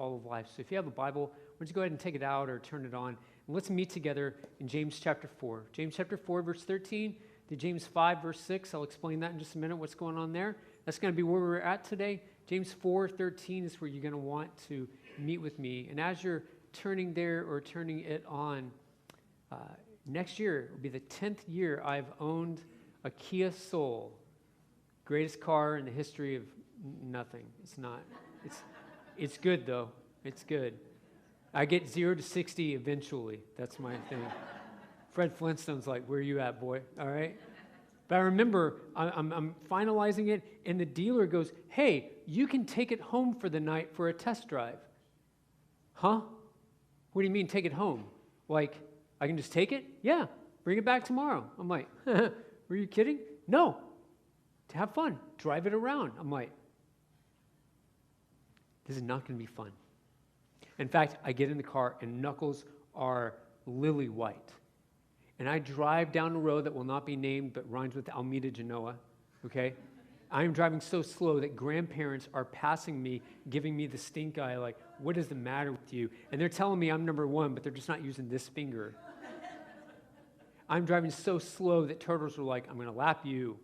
all of life. So if you have a Bible, why don't you go ahead and take it out or turn it on, and let's meet together in James chapter 4. James chapter 4, verse 13 to James 5, verse 6. I'll explain that in just a minute, what's going on there. That's going to be where we're at today. James 4:13 is where you're going to want to meet with me. And as you're turning there or turning it on, next year will be the 10th year I've owned a Kia Soul. Greatest car in the history of nothing. It's not. It's good, though. It's good. I get 0 to 60 eventually. That's my thing. Fred Flintstone's like, where are you at, boy? All right? But I remember I'm finalizing it, and the dealer goes, hey, you can take it home for the night for a test drive. Huh? What do you mean take it home? Like, I can just take it? Yeah, bring it back tomorrow. I'm like, were you kidding? No. To have fun. Drive it around. I'm like, this is not going to be fun. In fact, I get in the car, and knuckles are lily white. And I drive down a road that will not be named, but rhymes with Almeda, Genoa, okay? I am driving so slow that grandparents are passing me, giving me the stink eye, like, what is the matter with you? And they're telling me I'm number one, but they're just not using this finger. I'm driving so slow that turtles are like, I'm going to lap you.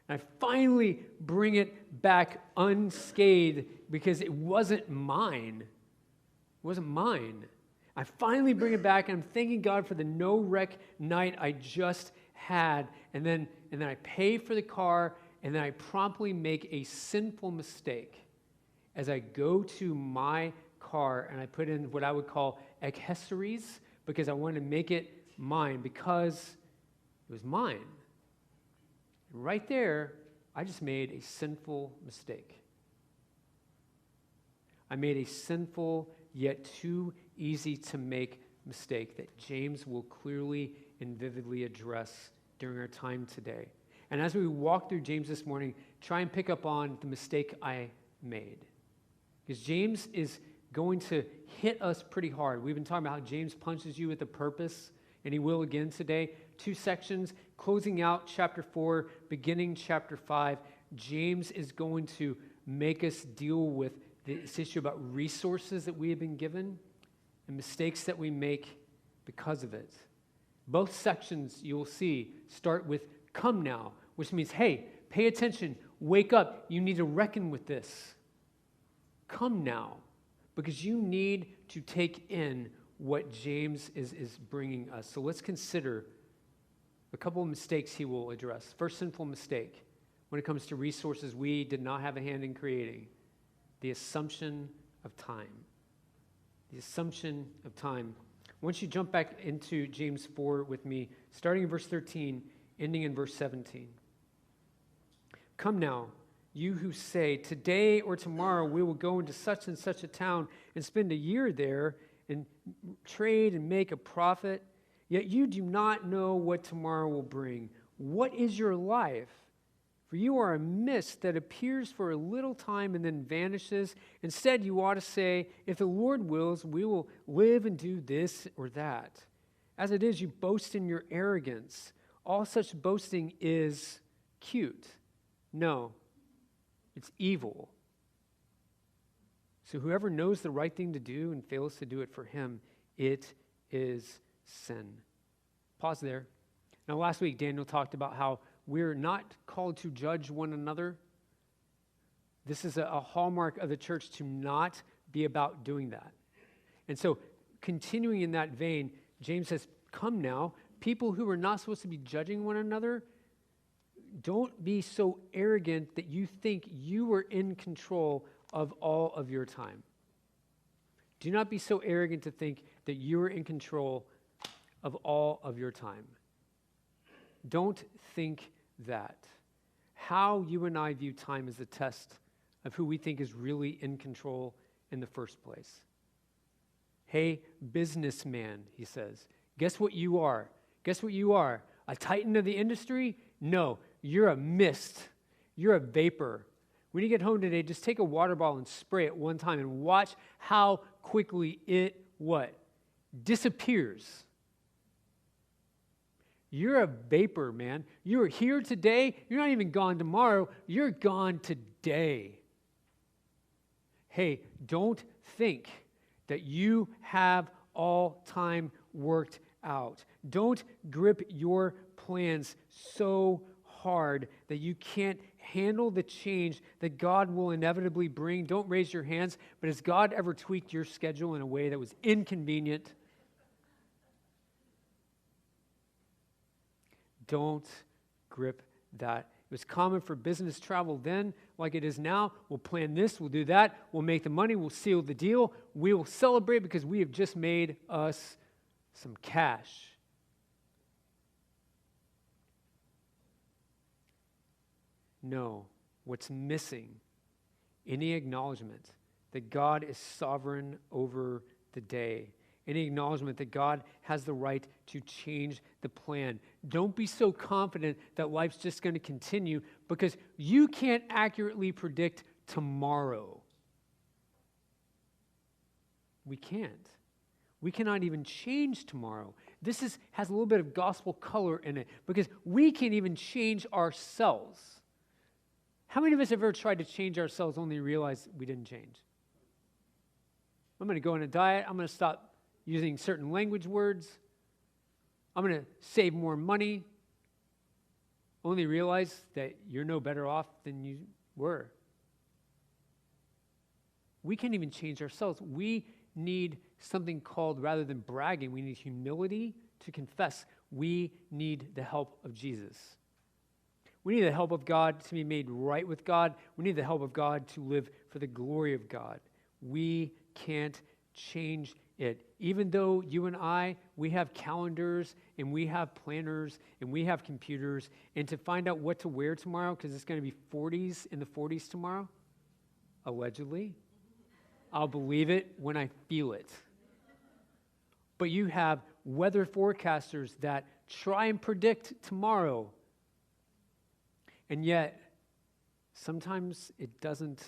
And I finally bring it back unscathed because it wasn't mine. It wasn't mine. I finally bring it back, and I'm thanking God for the no-wreck night I just had. And then I pay for the car, and then I promptly make a sinful mistake as I go to my car, and I put in what I would call accessories because I wanted to make it mine because it was mine. And right there, I just made a sinful mistake. I made a sinful yet too easy to make mistake that James will clearly and vividly address during our time today. And as we walk through James this morning, try and pick up on the mistake I made. Because James is going to hit us pretty hard. We've been talking about how James punches you with a purpose, and he will again today. 2 sections, closing out chapter 4, beginning chapter 5. James is going to make us deal with this issue about resources that we have been given and mistakes that we make because of it. Both sections, you'll see, start with come now, which means, hey, pay attention, wake up, you need to reckon with this. Come now, because you need to take in what James is bringing us. So let's consider a couple of mistakes he will address. First sinful mistake, when it comes to resources we did not have a hand in creating, the assumption of time. The assumption of time. Once you jump back into James 4 with me, starting in verse 13, ending in verse 17. Come now, you who say, today or tomorrow we will go into such and such a town and spend a year there and trade and make a profit, yet you do not know what tomorrow will bring. What is your life? For you are a mist that appears for a little time and then vanishes. Instead, you ought to say, if the Lord wills, we will live and do this or that. As it is, you boast in your arrogance. All such boasting is cute. No, it's evil. So whoever knows the right thing to do and fails to do it, for him, it is sin. Pause there. Now, last week, Daniel talked about how we're not called to judge one another. This is a hallmark of the church to not be about doing that. And so, continuing in that vein, James says, come now, people who are not supposed to be judging one another, don't be so arrogant that you think you are in control of all of your time. Do not be so arrogant to think that you are in control of all of your time. Don't think that. How you and I view time is a test of who we think is really in control in the first place. Hey, businessman, he says, guess what you are? Guess what you are? A titan of the industry? No, you're a mist. You're a vapor. When you get home today, just take a water bottle and spray it one time and watch how quickly it, what? Disappears. You're a vapor, man. You're here today. You're not even gone tomorrow. You're gone today. Hey, don't think that you have all time worked out. Don't grip your plans so hard that you can't handle the change that God will inevitably bring. Don't raise your hands, but has God ever tweaked your schedule in a way that was inconvenient? Don't grip that. It was common for business travel then, like it is now. We'll plan this, we'll do that, we'll make the money, we'll seal the deal, we will celebrate because we have just made us some cash. No, what's missing? Any acknowledgement that God is sovereign over the day. Any acknowledgement that God has the right to change the plan. Don't be so confident that life's just going to continue because you can't accurately predict tomorrow. We can't. We cannot even change tomorrow. This has a little bit of gospel color in it because we can't even change ourselves. How many of us have ever tried to change ourselves only realize we didn't change? I'm going to go on a diet. I'm going to stop using certain language words. I'm going to save more money. Only realize that you're no better off than you were. We can't even change ourselves. We need something called, rather than bragging, we need humility to confess we need the help of Jesus. We need the help of God to be made right with God. We need the help of God to live for the glory of God. We can't change it. Even though you and I, we have calendars and we have planners and we have computers, and to find out what to wear tomorrow, because it's going to be 40s in the 40s tomorrow, allegedly, I'll believe it when I feel it. But you have weather forecasters that try and predict tomorrow. And yet, sometimes it doesn't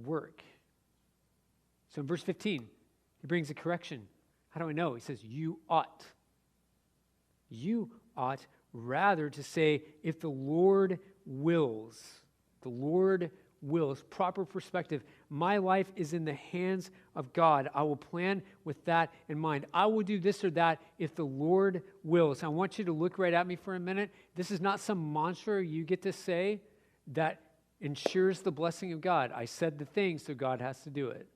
work. So in verse 15, he brings a correction. How do I know? He says, you ought. You ought rather to say, if the Lord wills. The Lord wills. Proper perspective. My life is in the hands of God. I will plan with that in mind. I will do this or that if the Lord wills. I want you to look right at me for a minute. This is not some mantra you get to say that ensures the blessing of God. I said the thing, so God has to do it.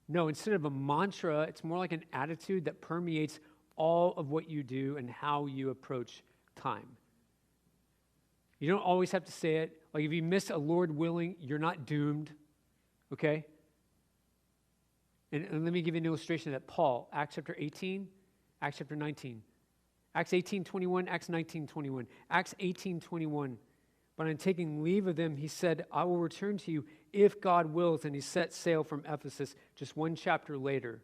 No, instead of a mantra, it's more like an attitude that permeates all of what you do and how you approach time. You don't always have to say it. Like if you miss a Lord willing, you're not doomed, okay? And let me give you an illustration that Paul, Acts chapter 18, Acts chapter 19. Acts 18:21, Acts 19:21. Acts 18:21. But on taking leave of them, he said, I will return to you if God wills. And he set sail from Ephesus just one chapter later.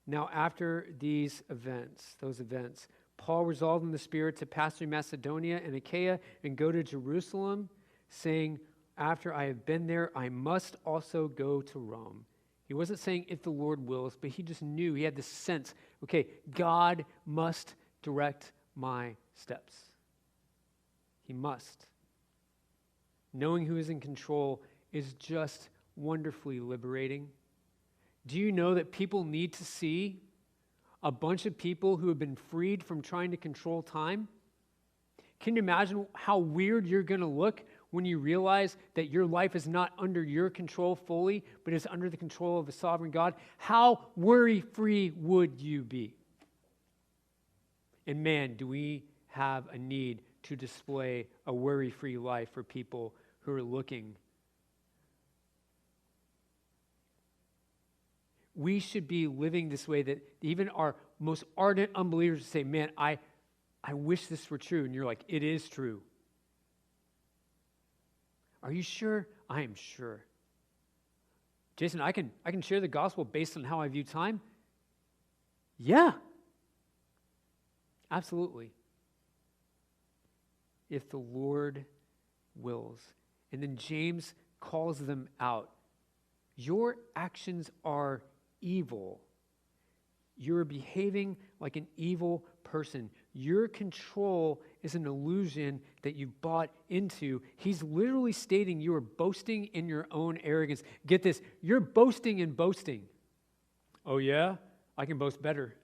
Now, after those events, Paul resolved in the Spirit to pass through Macedonia and Achaia and go to Jerusalem, saying, after I have been there, I must also go to Rome. He wasn't saying if the Lord wills, but he just knew, he had this sense, okay, God must direct my steps. He must. Knowing who is in control is just wonderfully liberating. Do you know that people need to see a bunch of people who have been freed from trying to control time? Can you imagine how weird you're going to look when you realize that your life is not under your control fully, but is under the control of a sovereign God? How worry-free would you be? And man, do we have a need to display a worry-free life for people who are looking. We should be living this way that even our most ardent unbelievers say, man, I wish this were true. And you're like, it is true. Are you sure? I am sure. Jason, I can share the gospel based on how I view time? Yeah. Absolutely. If the Lord wills. And then James calls them out. Your actions are evil. You're behaving like an evil person. your control is an illusion that you've bought into. He's literally stating you are boasting in your own arrogance. Get this, you're boasting in boasting. Oh yeah? I can boast better.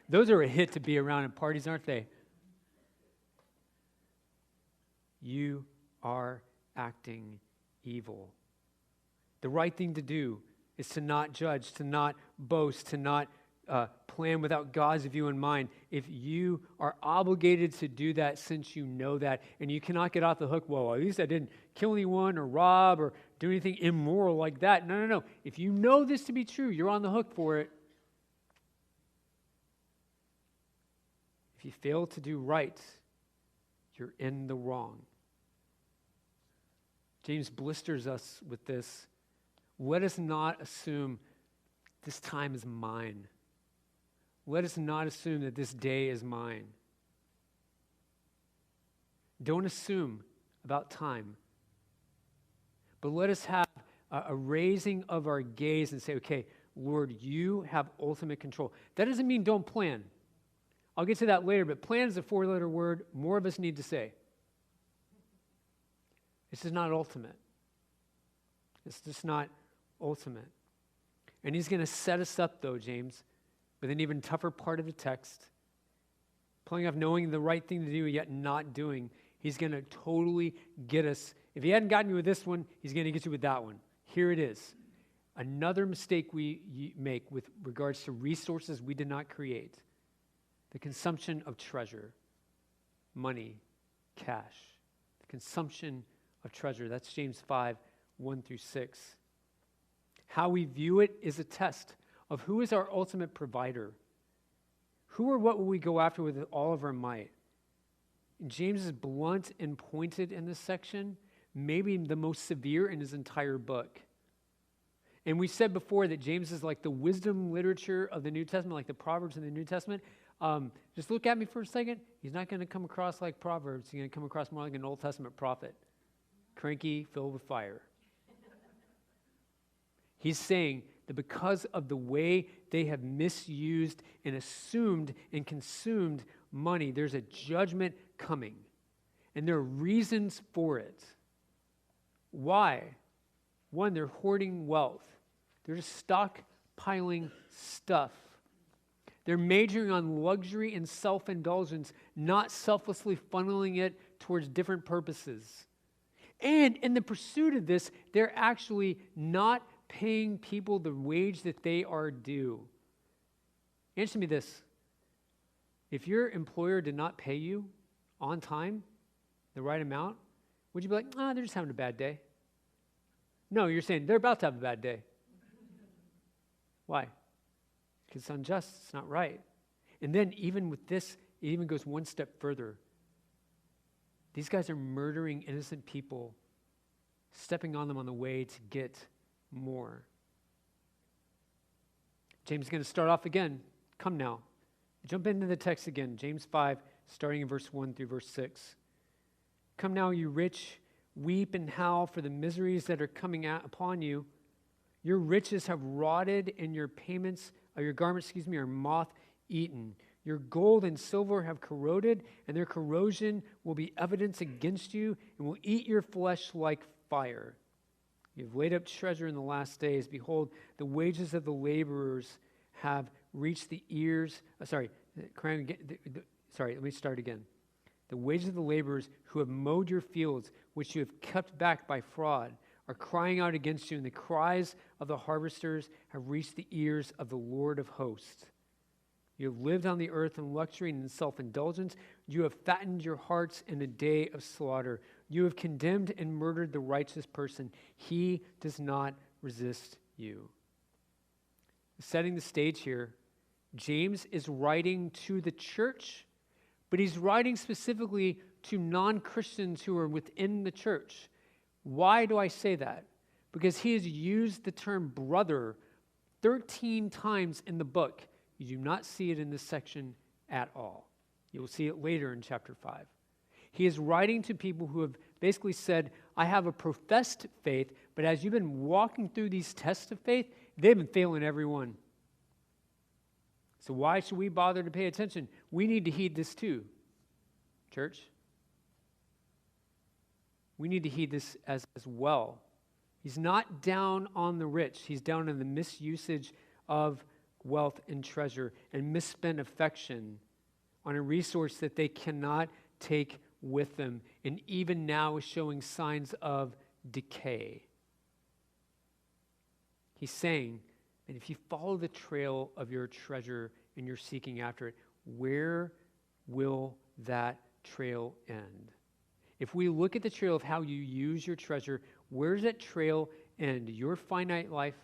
Those are a hit to be around at parties, aren't they? You are acting evil. The right thing to do is to not judge, to not boast, to not plan without God's view in mind. If you are obligated to do that since you know that, and you cannot get off the hook, well, at least I didn't kill anyone or rob or do anything immoral like that. No. If you know this to be true, you're on the hook for it. If you fail to do right, you're in the wrong. James blisters us with this. Let us not assume this time is mine. Let us not assume that this day is mine. Don't assume about time. But let us have a raising of our gaze and say, okay, Lord, you have ultimate control. That doesn't mean don't plan. I'll get to that later, but plan is a 4-letter word more of us need to say. This is not ultimate. It's just not ultimate. And he's going to set us up, though, James, with an even tougher part of the text. Playing off knowing the right thing to do, yet not doing. He's going to totally get us. If he hadn't gotten you with this one, he's going to get you with that one. Here it is. Another mistake we make with regards to resources we did not create. The consumption of treasure, money, cash. The consumption of treasure. That's James 5, 1-6. How we view it is a test of who is our ultimate provider. Who or what will we go after with all of our might? James is blunt and pointed in this section, maybe the most severe in his entire book. And we said before that James is like the wisdom literature of the New Testament, like the Proverbs in the New Testament. Just look at me for a second. He's not going to come across like Proverbs. He's going to come across more like an Old Testament prophet. Cranky, filled with fire. He's saying that because of the way they have misused and assumed and consumed money, there's a judgment coming. And there are reasons for it. Why? One, they're hoarding wealth. They're just stockpiling stuff. They're majoring on luxury and self-indulgence, not selflessly funneling it towards different purposes. And in the pursuit of this, they're actually not paying people the wage that they are due. Answer me this. If your employer did not pay you on time, the right amount, would you be like, they're just having a bad day? No, you're saying they're about to have a bad day. Why? Because it's unjust. It's not right. And then even with this, it even goes one step further. These guys are murdering innocent people, stepping on them on the way to get more. James is going to start off again. Come now. Jump into the text again. James 5, starting in verse 1 through verse 6. Come now, you rich, weep and howl for the miseries that are coming upon you. Your riches have rotted, and your garments, are moth-eaten. Your gold and silver have corroded, and their corrosion will be evidence against you, and will eat your flesh like fire. You have laid up treasure in the last days. Behold, the wages of the laborers have reached the ears. Let me start again. The wages of the laborers who have mowed your fields, which you have kept back by fraud, are crying out against you, and the cries of the harvesters have reached the ears of the Lord of hosts. You have lived on the earth in luxury and in self-indulgence. You have fattened your hearts in a day of slaughter. You have condemned and murdered the righteous person. He does not resist you. Setting the stage here, James is writing to the church, but he's writing specifically to non-Christians who are within the church. Why do I say that? Because he has used the term brother 13 times in the book. You do not see it in this section at all. You will see it later in chapter 5. He is writing to people who have basically said, I have a professed faith, but as you've been walking through these tests of faith, they've been failing every one. So why should we bother to pay attention? We need to heed this too, church. We need to heed this as well. He's not down on the rich. He's down on the misusage of wealth and treasure and misspent affection on a resource that they cannot take with them, and even now is showing signs of decay. He's saying that if you follow the trail of your treasure and you're seeking after it, where will that trail end? If we look at the trail of how you use your treasure, where does that trail end? Your finite life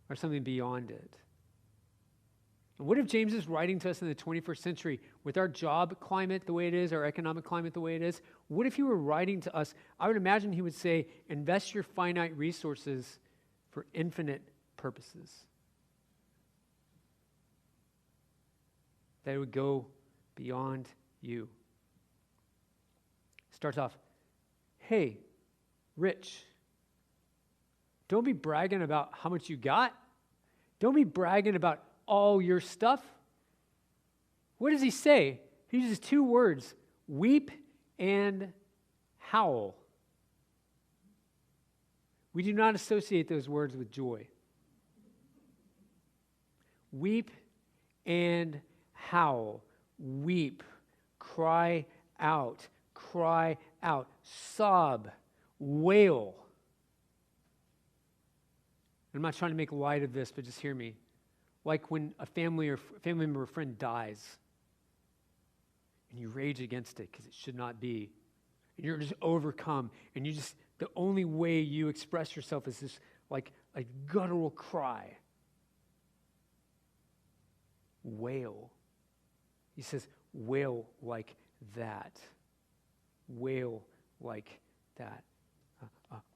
or something beyond it? And what if James is writing to us in the 21st century with our job climate the way it is, our economic climate the way it is? What if he were writing to us? I would imagine he would say, invest your finite resources for infinite purposes. That it would go beyond you. Starts off, hey, rich, don't be bragging about how much you got. Don't be bragging about all your stuff. What does he say? He uses two words, weep and howl. We do not associate those words with joy. Weep and howl. Weep. Cry out. Cry out. Sob. Wail. I'm not trying to make light of this, but just hear me. Like when a family member or friend dies, and you rage against it because it should not be, and you're just overcome, and the only way you express yourself is this, like a guttural cry. Wail. He says, wail like that. Wail like that.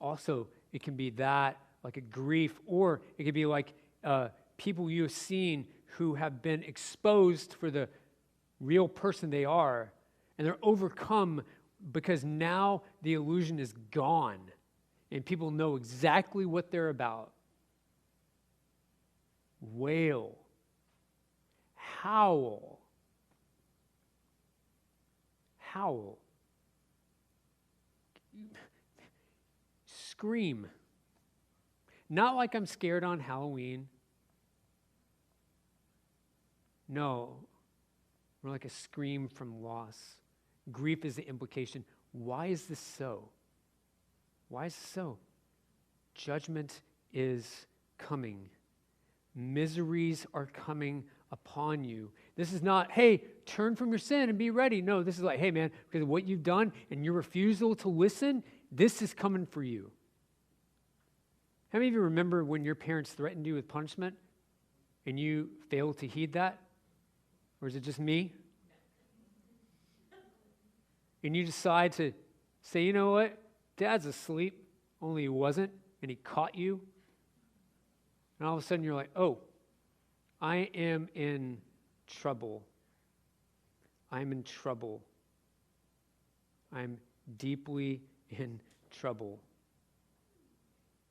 Also, it can be that, like a grief, or it could be like people you have seen who have been exposed for the real person they are, and they're overcome because now the illusion is gone, and people know exactly what they're about. Wail. Howl. Howl. Scream. Not like I'm scared on Halloween. No, more like a scream from loss. Grief is the implication. Why is this so? Why is this so? Judgment is coming. Miseries are coming upon you. This is not, hey, turn from your sin and be ready. No, this is like, hey, man, because of what you've done and your refusal to listen, this is coming for you. How many of you remember when your parents threatened you with punishment and you failed to heed that? Or is it just me? And you decide to say, you know what? Dad's asleep, only he wasn't, and he caught you. And all of a sudden you're like, oh, I am in trouble. I'm in trouble. I'm deeply in trouble.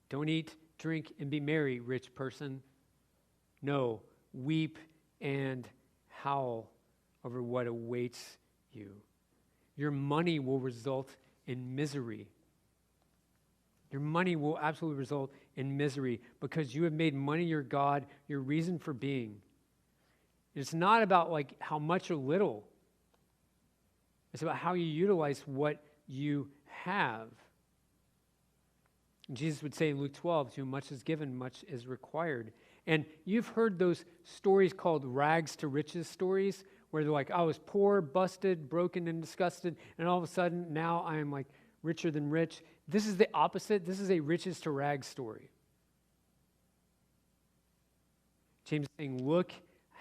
Don't eat, drink, and be merry, rich person. No, weep and howl over what awaits you. Your money will result in misery. Your money will absolutely result in misery because you have made money your God, your reason for being. It's not about like how much or little. It's about how you utilize what you have. Jesus would say in Luke 12, to whom much is given, much is required. And you've heard those stories called rags to riches stories, where they're like, I was poor, busted, broken, and disgusted, and all of a sudden now I am like richer than rich. This is the opposite. This is a riches to rags story. James is saying, look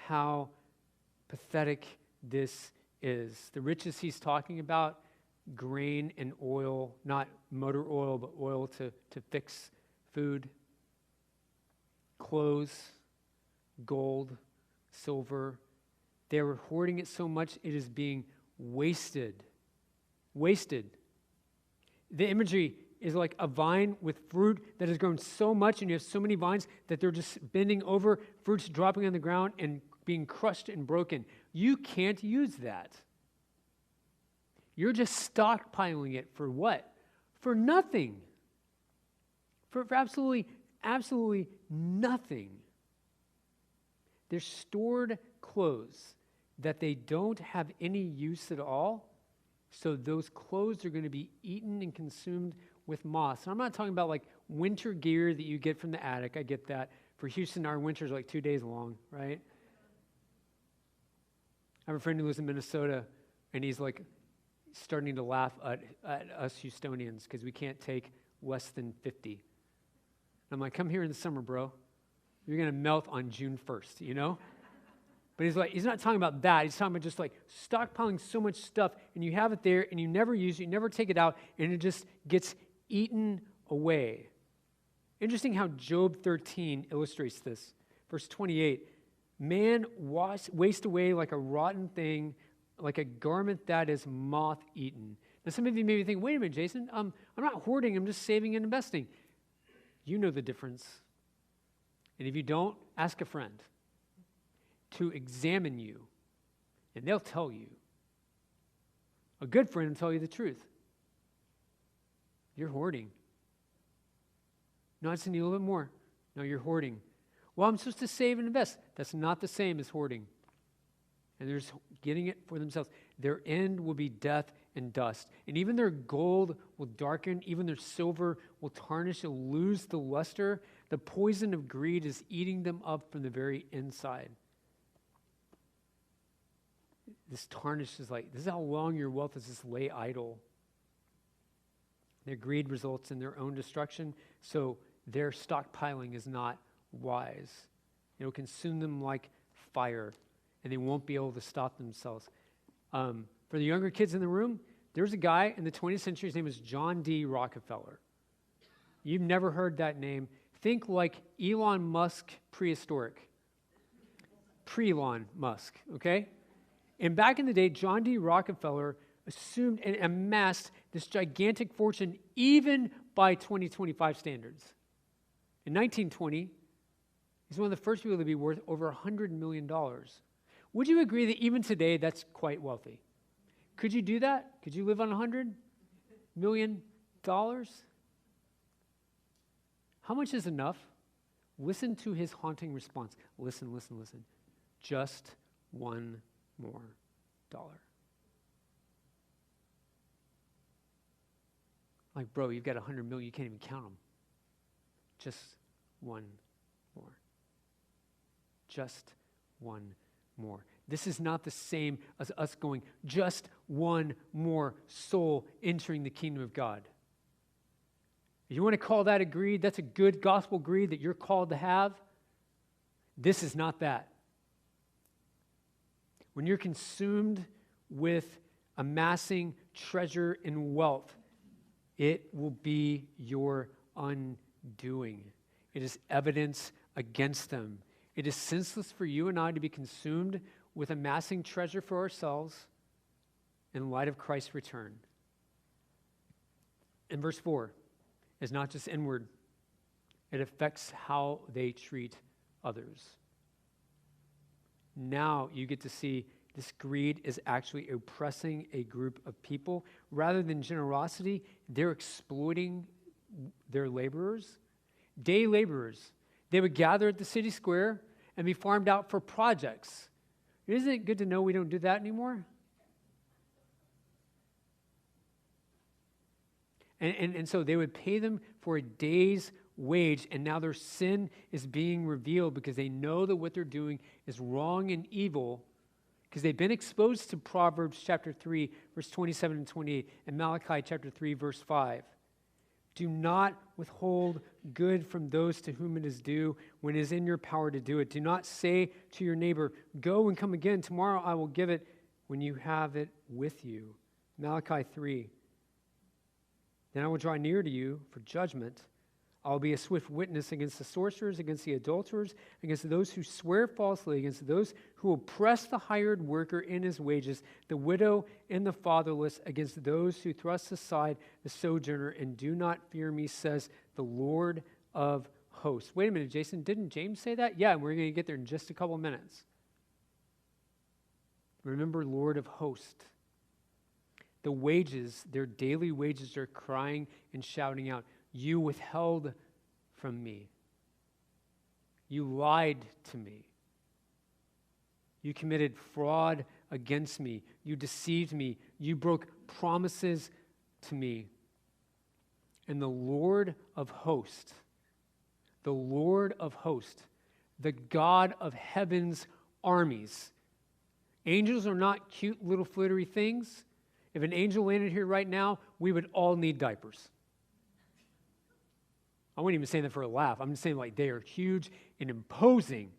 how pathetic this is. The riches he's talking about, grain and oil, not motor oil, but oil to fix food, clothes, gold, silver. They were hoarding it so much it is being wasted. Wasted. The imagery is like a vine with fruit that has grown so much, and you have so many vines that they're just bending over, fruit's dropping on the ground, and being crushed and broken. You can't use that. You're just stockpiling it for what? For nothing. For absolutely nothing. They're stored clothes that they don't have any use at all, so those clothes are going to be eaten and consumed with moths. And I'm not talking about like winter gear that you get from the attic. I get that. For Houston, our winters are like 2 days long, right? I have a friend who lives in Minnesota, and he's like starting to laugh at us Houstonians because we can't take less than 50. I'm like, come here in the summer, bro. You're going to melt on June 1st, you know? But he's not talking about that. He's talking about just like stockpiling so much stuff, and you have it there, and you never use it, you never take it out, and it just gets eaten away. Interesting how Job 13 illustrates this. Verse 28, man waste away like a rotten thing, like a garment that is moth-eaten. Now some of you may be thinking, wait a minute, Jason, I'm not hoarding, I'm just saving and investing. You know the difference. And if you don't, ask a friend to examine you, and they'll tell you. A good friend will tell you the truth. You're hoarding. No, I just need a little bit more. No, you're hoarding. Well, I'm supposed to save and invest. That's not the same as hoarding. And they're just getting it for themselves. Their end will be death and dust. And even their gold will darken. Even their silver will tarnish. It'll lose the luster. The poison of greed is eating them up from the very inside. This tarnish is like, this is how long your wealth is just lay idle. Their greed results in their own destruction, so their stockpiling is not wise. It will consume them like fire, and they won't be able to stop themselves. For the younger kids in the room, there's a guy in the 20th century, his name is John D. Rockefeller. You've never heard that name. Think like Elon Musk prehistoric. Pre-Elon Musk, okay? And back in the day, John D. Rockefeller assumed and amassed this gigantic fortune even by 2025 standards. In 1920, he's one of the first people to be worth over $100 million. Would you agree that even today, that's quite wealthy? Could you do that? Could you live on $100 million? How much is enough? Listen to his haunting response. Listen. Just $1 more. Like, bro, you've got $100 million, you can't even count them. Just one more. Just one more. This is not the same as us going, just one more soul entering the kingdom of God. If you want to call that a greed, that's a good gospel greed that you're called to have. This is not that. When you're consumed with amassing treasure and wealth, it will be your undoing. It is evidence against them. It is senseless for you and I to be consumed with amassing treasure for ourselves in light of Christ's return. And verse 4 is not just inward. It affects how they treat others. Now you get to see this greed is actually oppressing a group of people. Rather than generosity, they're exploiting their laborers. Day laborers. They would gather at the city square and be farmed out for projects. Isn't it good to know we don't do that anymore? And so they would pay them for a day's wage, and now their sin is being revealed because they know that what they're doing is wrong and evil, because they've been exposed to Proverbs chapter 3, verse 27 and 28, and Malachi chapter 3, verse 5. Do not withhold good from those to whom it is due when it is in your power to do it. Do not say to your neighbor, go and come again. Tomorrow I will give it when you have it with you. Malachi 3. Then I will draw near to you for judgment. I will be a swift witness against the sorcerers, against the adulterers, against those who swear falsely, against those who oppress the hired worker in his wages, the widow and the fatherless, against those who thrust aside the sojourner and do not fear me, says the Lord of hosts. Wait a minute, Jason, didn't James say that? Yeah, and we're going to get there in just a couple minutes. Remember, Lord of hosts. The wages, their daily wages, are crying and shouting out, you withheld from me. You lied to me. You committed fraud against me. You deceived me. You broke promises to me. And the Lord of hosts, the God of heaven's armies. Angels are not cute little flittery things. If an angel landed here right now, we would all need diapers. I wasn't even saying that for a laugh. I'm just saying like they are huge and imposing.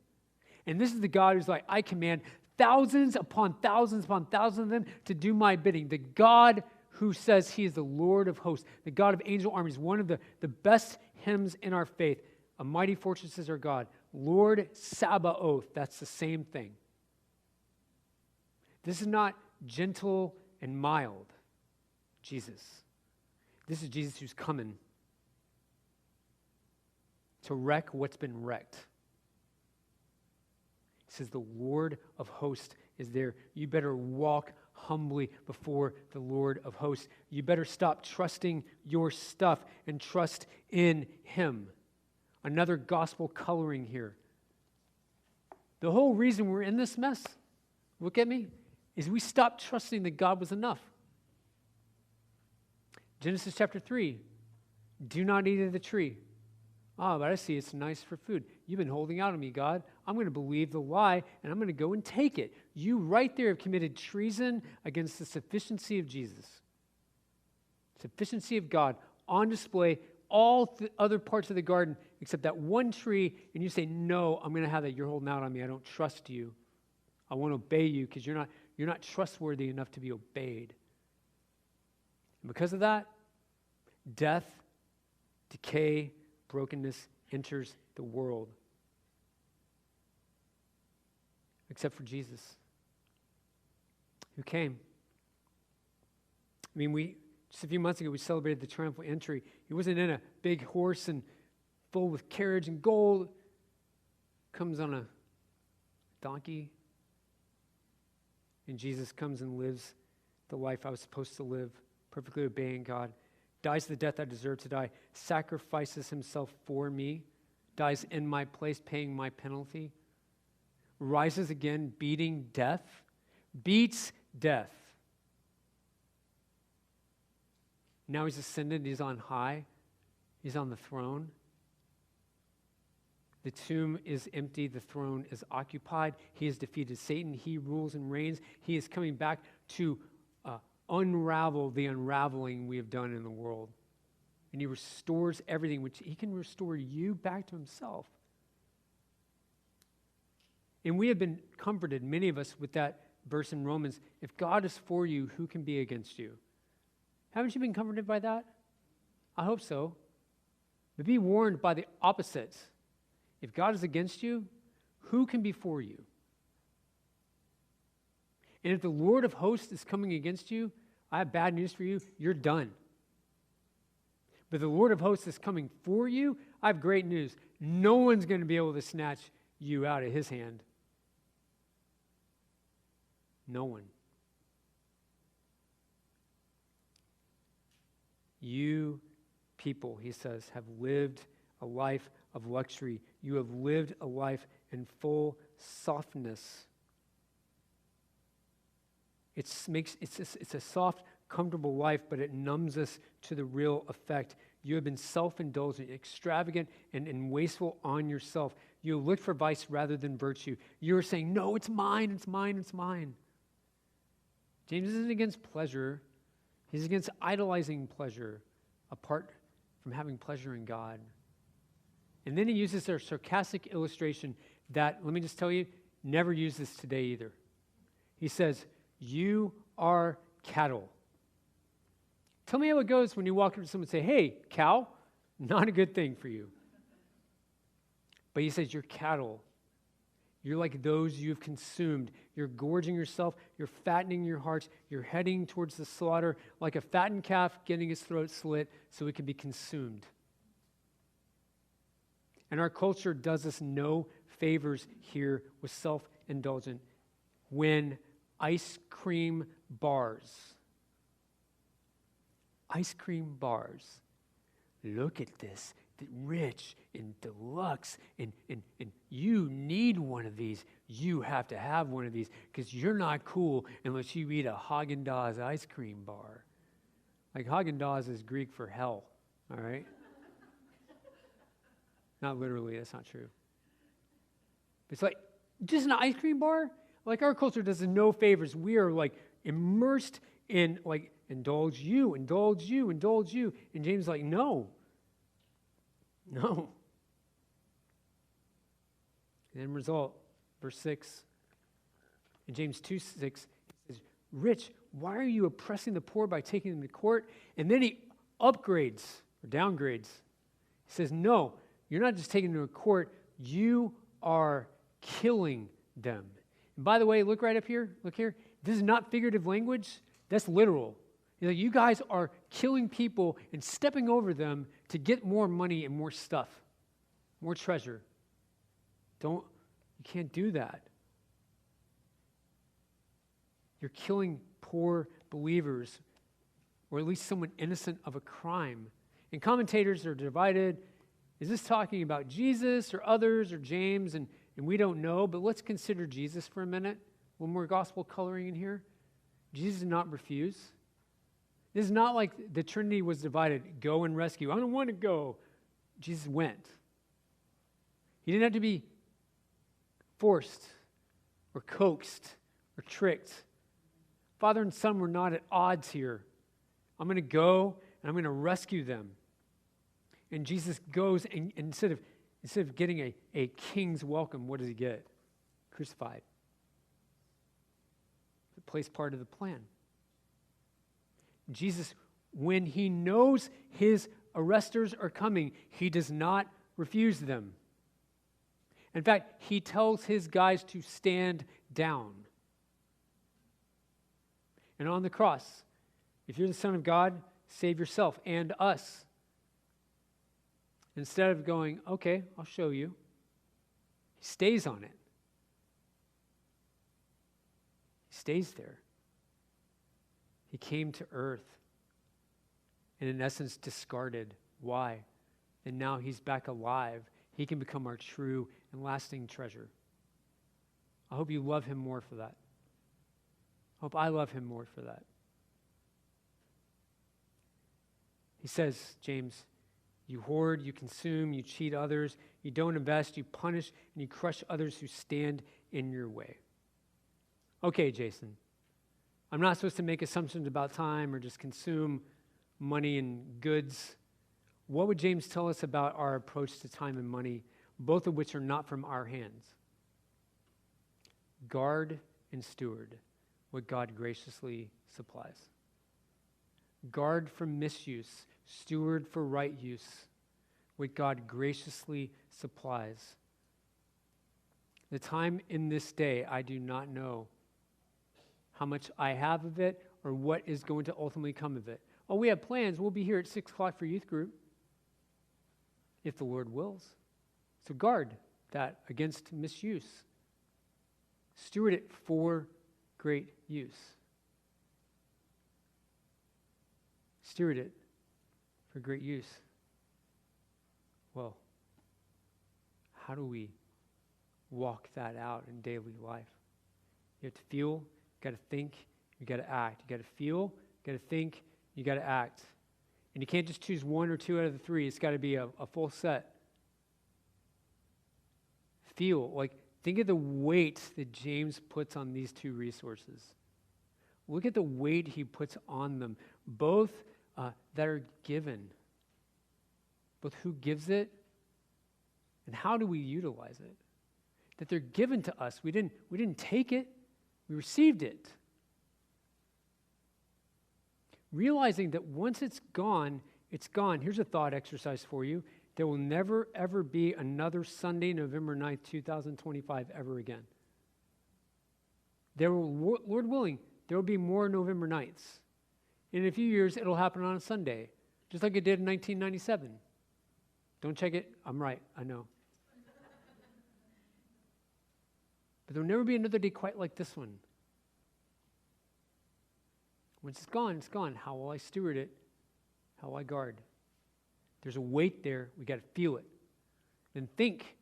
And this is the God who's like, I command thousands upon thousands of them to do my bidding. The God who says he is the Lord of hosts, the God of angel armies, one of the best hymns in our faith. A mighty fortress is our God. Lord Sabaoth, that's the same thing. This is not gentle and mild Jesus. This is Jesus who's coming to wreck what's been wrecked. He says the Lord of hosts is there. You better walk humbly before the Lord of hosts. You better stop trusting your stuff and trust in him. Another gospel coloring here. The whole reason we're in this mess, look at me, is we stopped trusting that God was enough. Genesis chapter 3, do not eat of the tree. Oh, but I see it's nice for food. You've been holding out on me, God. I'm going to believe the lie, and I'm going to go and take it. You right there have committed treason against the sufficiency of Jesus. Sufficiency of God on display, all the other parts of the garden except that one tree, and you say, no, I'm going to have that. You're holding out on me. I don't trust you. I won't obey you because you're not trustworthy enough to be obeyed. And because of that, death, decay, brokenness enters the world. Except for Jesus, who came. I mean, just a few months ago, we celebrated the triumphal entry. He wasn't in a big horse and full with carriage and gold. Comes on a donkey. And Jesus comes and lives the life I was supposed to live, perfectly obeying God. Dies the death I deserve to die, sacrifices himself for me, dies in my place, paying my penalty, rises again, beating death, beats death. Now he's ascended, he's on high, he's on the throne. The tomb is empty, the throne is occupied. He has defeated Satan, he rules and reigns. He is coming back to unravel the unraveling we have done in the world. And he restores everything, which he can restore you back to himself. And we have been comforted, many of us, with that verse in Romans. If God is for you, who can be against you? Haven't you been comforted by that? I hope so. But be warned by the opposite. If God is against you, who can be for you? And if the Lord of hosts is coming against you, I have bad news for you. You're done. But the Lord of hosts is coming for you. I have great news. No one's going to be able to snatch you out of his hand. No one. You people, he says, have lived a life of luxury. You have lived a life in full softness. It's a soft, comfortable life, but it numbs us to the real effect. You have been self-indulgent, extravagant, and wasteful on yourself. You have looked for vice rather than virtue. You are saying, no, it's mine, it's mine, it's mine. James isn't against pleasure. He's against idolizing pleasure apart from having pleasure in God. And then he uses a sarcastic illustration that, let me just tell you, never use this today either. He says, you are cattle. Tell me how it goes when you walk up to someone and say, hey, cow, not a good thing for you. But he says, you're cattle. You're like those you've consumed. You're gorging yourself. You're fattening your hearts. You're heading towards the slaughter like a fattened calf getting his throat slit so it can be consumed. And our culture does us no favors here with self-indulgent. When ice cream bars. Ice cream bars. Look at this. Rich and deluxe, and you need one of these. You have to have one of these because you're not cool unless you eat a Haagen-Dazs ice cream bar. Like Haagen-Dazs is Greek for hell, all right? Not literally, that's not true. It's like just an ice cream bar. Like our culture does us no favors. We are like immersed in like indulge you. And James is like, no. And then result, verse 6, in James 2:6, he says, Rich, why are you oppressing the poor by taking them to court? And then he upgrades or downgrades. He says, no, you're not just taking them to court, you are killing them. And by the way, look right up here, look here. This is not figurative language, that's literal. He's like, you guys are killing people and stepping over them to get more money and more stuff, more treasure. You can't do that. You're killing poor believers, or at least someone innocent of a crime. And commentators are divided. Is this talking about Jesus or others or James? And we don't know, but let's consider Jesus for a minute. One more gospel coloring in here. Jesus did not refuse. This is not like the Trinity was divided. Go and rescue. I don't want to go. Jesus went. He didn't have to be forced or coaxed or tricked. Father and Son were not at odds here. I'm going to go and I'm going to rescue them. And Jesus goes and instead of getting a king's welcome, what does he get? Crucified. It plays part of the plan. Jesus, when he knows his arresters are coming, he does not refuse them. In fact, he tells his guys to stand down. And on the cross, if you're the Son of God, save yourself and us. Instead of going, okay, I'll show you, he stays on it. He stays there. He came to earth and in essence discarded. Why? And now he's back alive. He can become our true and lasting treasure. I hope you love him more for that. I hope I love him more for that. He says, James, you hoard, you consume, you cheat others, you don't invest, you punish, and you crush others who stand in your way. Okay, Jason. I'm not supposed to make assumptions about time or just consume money and goods. What would James tell us about our approach to time and money, both of which are not from our hands? Guard and steward what God graciously supplies. Guard from misuse, steward for right use, what God graciously supplies. The time in this day, I do not know how much I have of it or what is going to ultimately come of it. Oh, we have plans. We'll be here at 6 o'clock for youth group, if the Lord wills. So guard that against misuse. Steward it for great use. Steward it for great use. Well, how do we walk that out in daily life? You have to feel, you got to think, you got to act. You got to feel, you got to think, you got to act. And you can't just choose one or two out of the three. It's got to be a full set. Feel, like, think of the weight that James puts on these two resources. Look at the weight he puts on them, both that are given, both who gives it and how do we utilize it. That they're given to us. We didn't take it, we received it. Realizing that once it's gone, it's gone. Here's a thought exercise for you. There will never, ever be another Sunday, November 9th, 2025, ever again. There will, Lord willing, there will be more November 9ths. In a few years, it'll happen on a Sunday, just like it did in 1997. Don't check it. I'm right. I know. But there will never be another day quite like this one. Once it's gone, it's gone. How will I steward it? How will I guard? There's a weight there. We got to feel it. Then think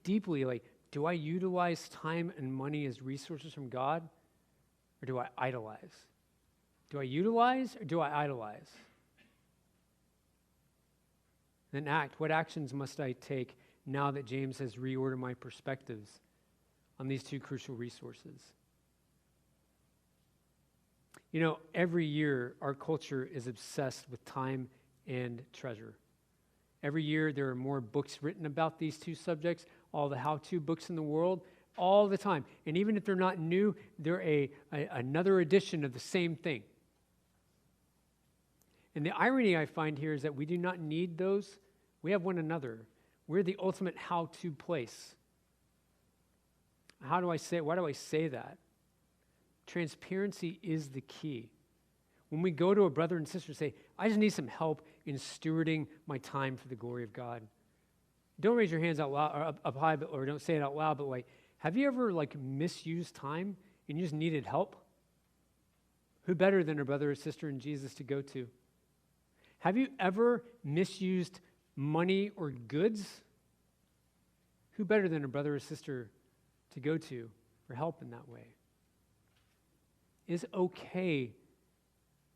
deeply. Like, do I utilize time and money as resources from God, or do I idolize? Do I utilize or do I idolize? Then act. What actions must I take now that James has reordered my perspectives on these two crucial resources? You know, every year our culture is obsessed with time and treasure. Every year there are more books written about these two subjects, all the how-to books in the world, all the time. And even if they're not new, they're another edition of the same thing. And the irony I find here is that we do not need those. We have one another. We're the ultimate how-to place. Why do I say that? Transparency is the key. When we go to a brother and sister and say, I just need some help in stewarding my time for the glory of God. Don't raise your hands out loud or up high, or don't say it out loud, but like, have you ever misused time and you just needed help? Who better than a brother or sister in Jesus to go to? Have you ever misused money or goods? Who better than a brother or sister to go to for help in that way? It's okay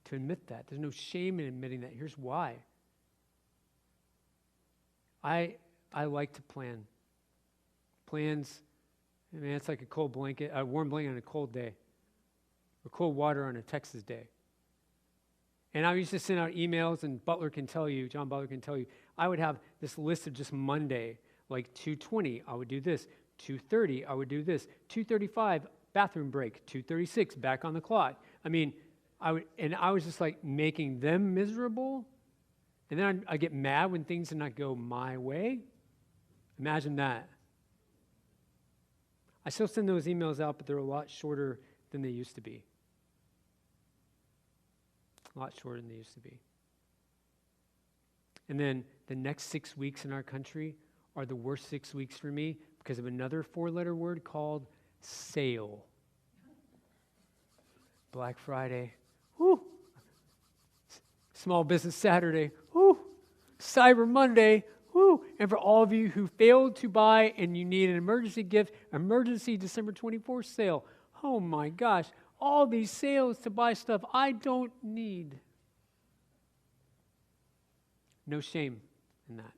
to admit that. There's no shame in admitting that. Here's why. I like to plan. Plans, it's like a cold blanket, a warm blanket on a cold day, or cold water on a Texas day. And I used to send out emails, and John Butler can tell you, I would have this list of just Monday, like 2:20, I would do this. 2:30, I would do this. 2:35, bathroom break. 2:36, back on the clock. I was just making them miserable. And then I get mad when things did not go my way. Imagine that. I still send those emails out, but they're a lot shorter than they used to be. A lot shorter than they used to be. And then the next 6 weeks in our country are the worst 6 weeks for me because of another 4-letter word called sale. Black Friday. Woo. Small Business Saturday. Woo. Cyber Monday. Woo. And for all of you who failed to buy and you need an emergency gift, emergency December 24th sale. Oh my gosh. All these sales to buy stuff I don't need. No shame in that.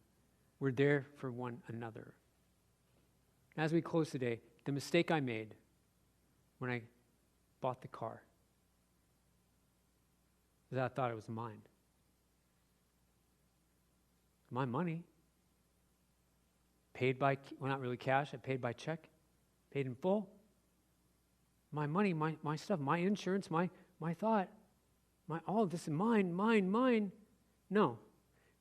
We're there for one another. As we close today, the mistake I made when I bought the car is that I thought it was mine. My money. Paid by, not really cash, I paid by check, paid in full. My money, my stuff, my insurance, my thought, all of this is mine. No.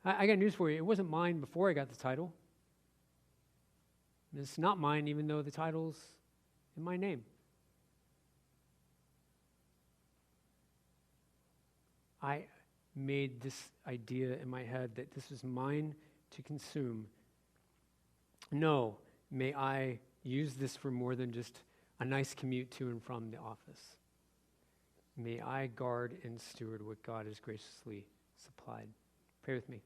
I got news for you. It wasn't mine before I got the title. And it's not mine even though the title's in my name. I made this idea in my head that this was mine to consume. No, may I use this for more than just a nice commute to and from the office. May I guard and steward what God has graciously supplied. Pray with me.